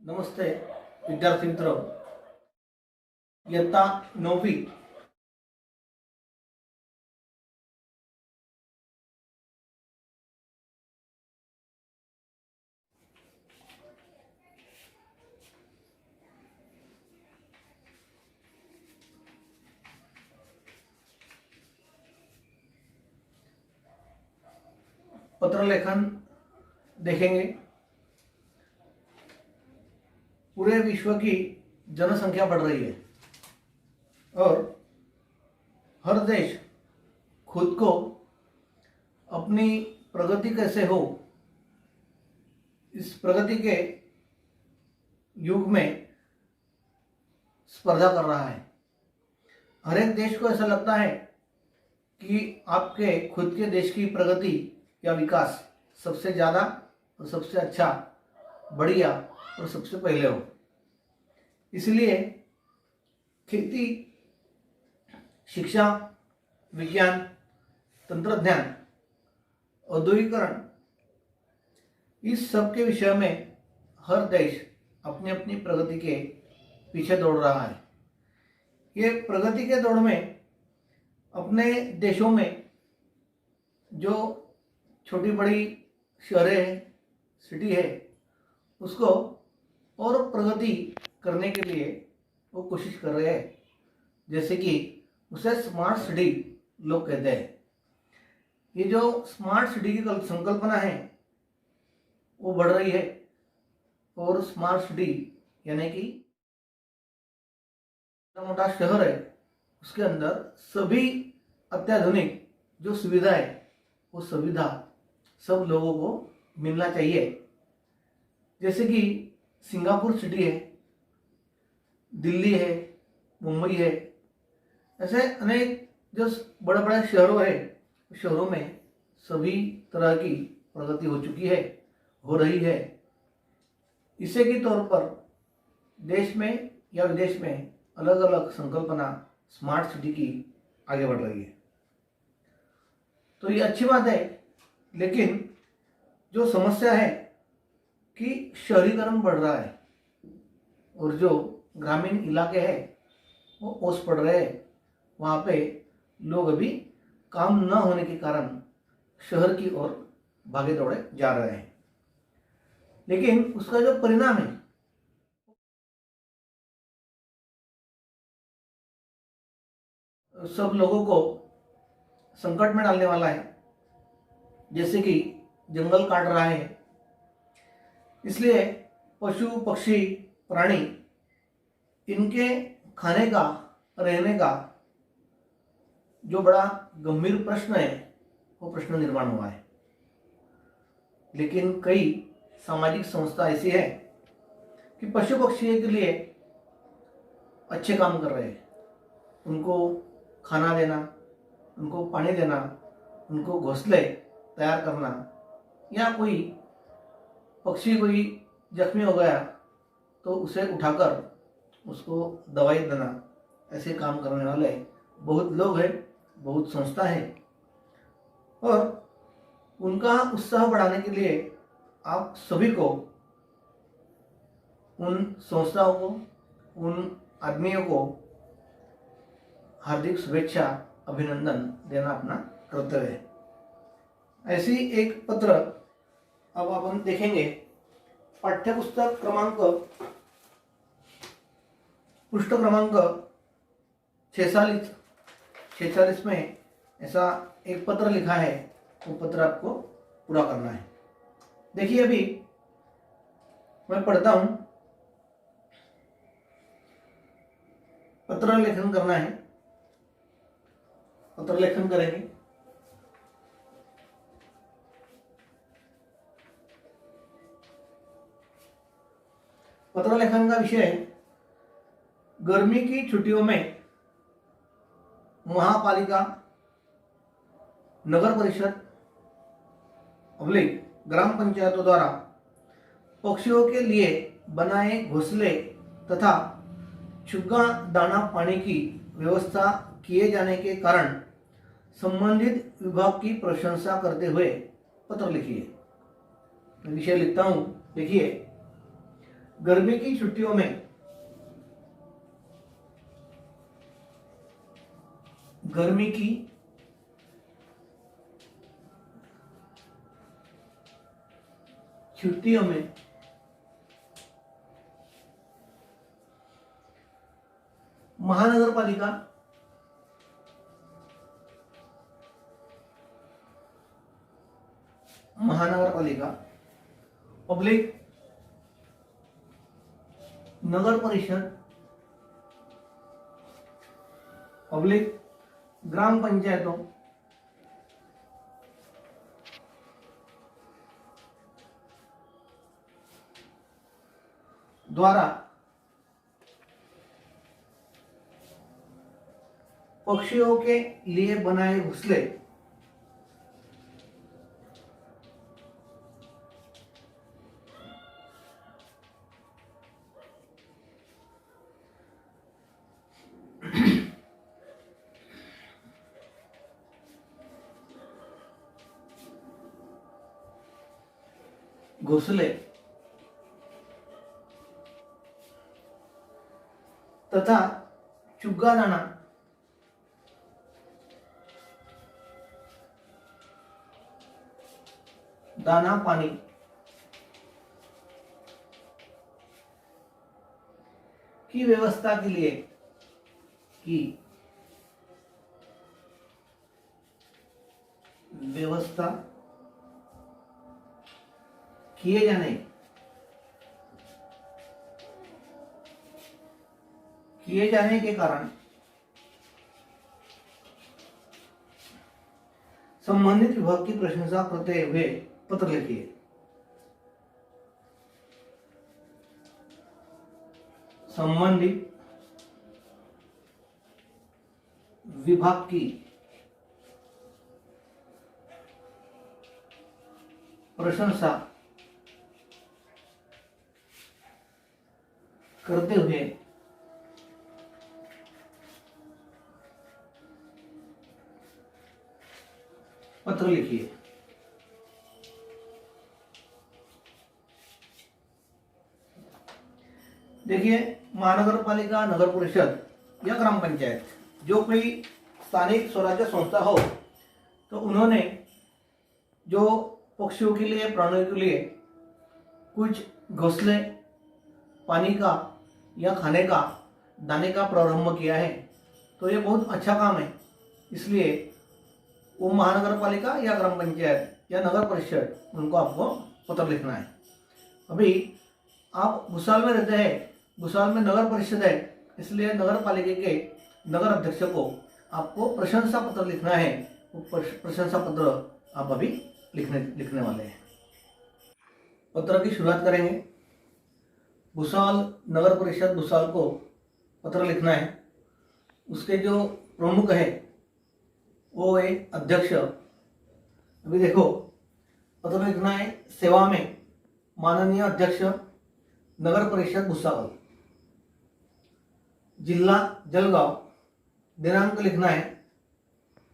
नमस्ते विद्यार्थी मित्रों, इयत्ता 9वी पत्र लेखन देखेंगे। पूरे विश्व की जनसंख्या बढ़ रही है और हर देश खुद को अपनी प्रगति कैसे हो, इस प्रगति के युग में स्पर्धा कर रहा है। हर एक देश को ऐसा लगता है कि आपके खुद के देश की प्रगति या विकास सबसे ज़्यादा और सबसे अच्छा, बढ़िया और सबसे पहले हो। इसलिए खेती, शिक्षा, विज्ञान, तंत्रज्ञान, औद्योगिकरण, इस सब के विषय में हर देश अपनी अपनी प्रगति के पीछे दौड़ रहा है। ये प्रगति के दौड़ में अपने देशों में जो छोटी बड़ी शहरें हैं, सिटी है, उसको और प्रगति करने के लिए वो कोशिश कर रहे हैं। जैसे कि उसे स्मार्ट सिटी लोग कहते हैं। ये जो स्मार्ट सिटी की संकल्पना है वो बढ़ रही है और स्मार्ट सिटी यानी कि मोटा शहर है, उसके अंदर सभी अत्याधुनिक जो सुविधा है वो सुविधा सब लोगों को मिलना चाहिए। जैसे कि सिंगापुर सिटी है, दिल्ली है, मुंबई है, ऐसे अनेक जो बड़े बड़े शहरों है, शहरों में सभी तरह की प्रगति हो चुकी है, हो रही है। इसे के तौर पर देश में या विदेश में अलग अलग संकल्पना स्मार्ट सिटी की आगे बढ़ रही है। तो ये अच्छी बात है, लेकिन जो समस्या है कि शहरीकरण बढ़ रहा है और जो ग्रामीण इलाके हैं वो ओस पड़ रहे हैं। वहाँ पे लोग अभी काम न होने के कारण शहर की ओर भागे दौड़े जा रहे हैं। लेकिन उसका जो परिणाम है सब लोगों को संकट में डालने वाला है। जैसे कि जंगल काट रहा है, इसलिए पशु पक्षी प्राणी इनके खाने का, रहने का जो बड़ा गंभीर प्रश्न है वो प्रश्न निर्माण हुआ है। लेकिन कई सामाजिक संस्था ऐसी है कि पशु पक्षी के लिए अच्छे काम कर रहे हैं। उनको खाना देना, उनको पानी देना, उनको घोंसले तैयार करना, या कोई पक्षी कोई जख्मी हो गया तो उसे उठाकर उसको दवाई देना, ऐसे काम करने वाले बहुत लोग हैं, बहुत संस्था है। और उनका उत्साह बढ़ाने के लिए आप सभी को, उन संस्थाओं को, उन आदमियों को हार्दिक शुभेच्छा, अभिनंदन देना अपना कर्तव्य है। ऐसी एक पत्र अब अपन देखेंगे। पाठ्यपुस्तक क्रमांक पृष्ठ क्रमांक 46 में ऐसा एक पत्र लिखा है। वो पत्र आपको पूरा करना है। देखिए, अभी मैं पढ़ता हूं। पत्र लेखन करना है, पत्र लेखन करेंगे। पत्र लेखन का विषय है गर्मी की छुट्टियों में महापालिका, नगर परिषद अवलिक ग्राम पंचायतों द्वारा पक्षियों के लिए बनाए घोंसले तथा चुग्गा दाना पानी की व्यवस्था किए जाने के कारण संबंधित विभाग की प्रशंसा करते हुए पत्र लिखिए। विषय लिखता हूं, देखिए। गर्मी की छुट्टियों में गर्मी की छुट्टियों में महानगरपालिका पब्लिक नगर परिषद पब्लिक ग्राम पंचायतों द्वारा पक्षियों के लिए बनाए घोंसले तथा चुग्गा दाना पानी की व्यवस्था के लिए किए जाने के कारण संबंधित विभाग की प्रशंसा करते हुए पत्र लिखिए। संबंधित विभाग की प्रशंसा करते हुए पत्र लिखिए। देखिए, महानगरपालिका, नगर परिषद या ग्राम पंचायत जो कोई स्थानिक स्वराज्य संस्था हो, तो उन्होंने जो पक्षियों के लिए, प्राणियों के लिए कुछ घोंसले, पानी का या खाने का, दाने का प्रारंभ किया है, तो ये बहुत अच्छा काम है। इसलिए वो महानगरपालिका या ग्राम पंचायत या नगर परिषद, उनको आपको पत्र लिखना है। अभी आप भूसाल में रहते हैं, भूसाल में नगर परिषद है, इसलिए नगर पालिका के नगर अध्यक्ष को आपको प्रशंसा पत्र लिखना है। वो प्रशंसा पत्र आप अभी लिखने वाले हैं। पत्र की शुरुआत करेंगे। भूसाल नगर परिषद भूसाल को पत्र लिखना है। उसके जो प्रमुख है वो है अध्यक्ष। अभी देखो, पत्र लिखना है सेवा में माननीय अध्यक्ष नगर परिषद भूसावल, जिला जलगांव, दिनांक लिखना है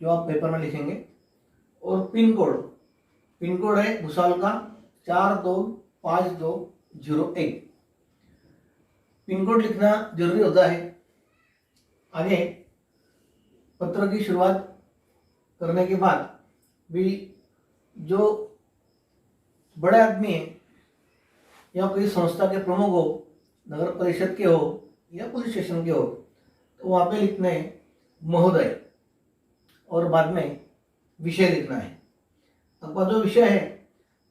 जो आप पेपर में लिखेंगे, और पिन कोड है भूसाल का 425201। पिन कोड लिखना जरूरी होता है। आगे पत्र की शुरुआत करने के बाद भी जो बड़े आदमी हैं या कोई संस्था के प्रमुख हो, नगर परिषद के हो या पुलिस स्टेशन के हो, तो वहाँ पे लिखना है महोदय, और बाद में विषय लिखना है। आपका जो विषय है,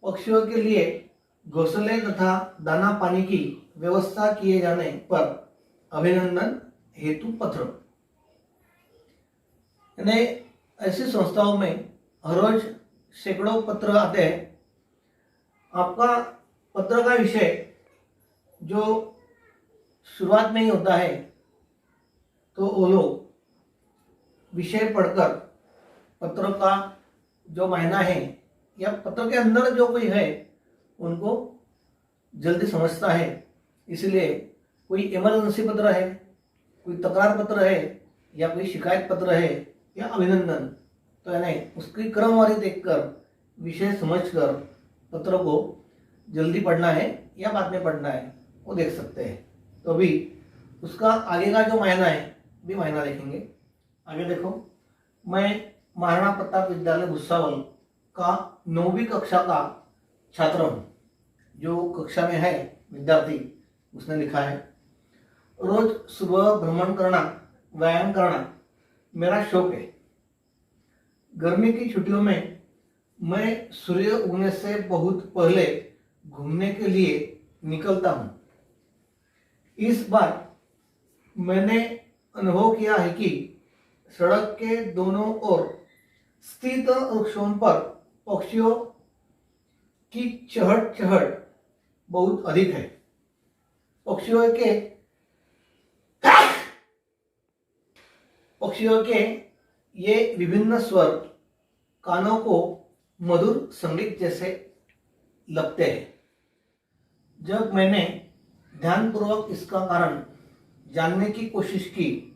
पक्षियों के लिए घोंसले तथा दाना पानी की व्यवस्था किए जाने पर अभिनंदन हेतु पत्र। यानी ऐसी संस्थाओं में हर रोज सैकड़ों पत्र आते हैं। आपका पत्र का विषय जो शुरुआत में ही होता है, तो वो लोग विषय पढ़कर पत्र का जो मायना है या पत्र के अंदर जो कोई है उनको जल्दी समझता है। इसलिए कोई इमरजेंसी पत्र है, कोई तकरार पत्र है, या कोई शिकायत पत्र है, या अभिनंदन, तो यानी उसकी क्रमवारी देखकर, विषय समझकर पत्र को जल्दी पढ़ना है या बाद में पढ़ना है, वो देख सकते हैं। तो अभी उसका आगे का जो महीना है भी महीना देखेंगे। आगे देखो, मैं महाराणा प्रताप विद्यालय भुसावल का 9वीं कक्षा का छात्र हूँ। जो कक्षा में है विद्यार्थी उसने लिखा है, रोज सुबह भ्रमण करना, व्यायाम करना मेरा शौक है। गर्मी की छुट्टियों में मैं सूर्य उगने से बहुत पहले घूमने के लिए निकलता हूँ। इस बार मैंने अनुभव किया है कि सड़क के दोनों ओर स्थित वृक्षों पर पक्षियों की चहट बहुत अधिक है। पक्षियों के ये विभिन्न स्वर कानों को मधुर संगीत जैसे लगते हैं। जब मैंने ध्यानपूर्वक इसका कारण जानने की कोशिश की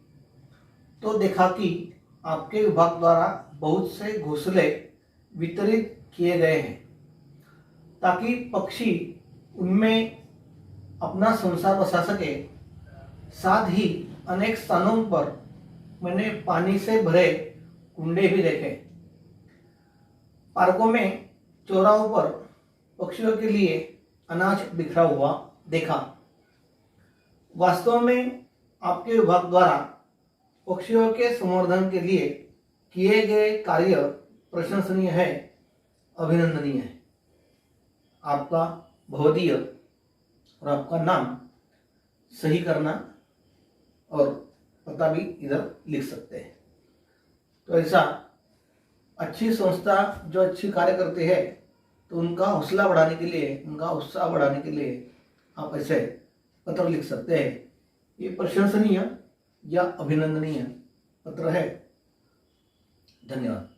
तो देखा कि आपके विभाग द्वारा बहुत से घोंसले वितरित किए गए हैं ताकि पक्षी उनमें अपना संसार बसा सके। साथ ही अनेक स्थानों पर मैंने पानी से भरे कुंडे भी देखे। पार्कों में चौराहों पर पक्षियों के लिए अनाज बिखरा हुआ देखा। वास्तव में आपके विभाग द्वारा पक्षियों के संवर्धन के लिए किए गए कार्य प्रशंसनीय है, अभिनंदनीय है। आपका भवदीय और आपका नाम सही करना और पता भी इधर लिख सकते हैं। तो ऐसा अच्छी संस्था जो अच्छी कार्य करती है तो उनका हौसला बढ़ाने के लिए, उनका उत्साह बढ़ाने के लिए आप ऐसे पत्र लिख सकते हैं। ये प्रशंसनीय या अभिनंदनीय पत्र है। धन्यवाद।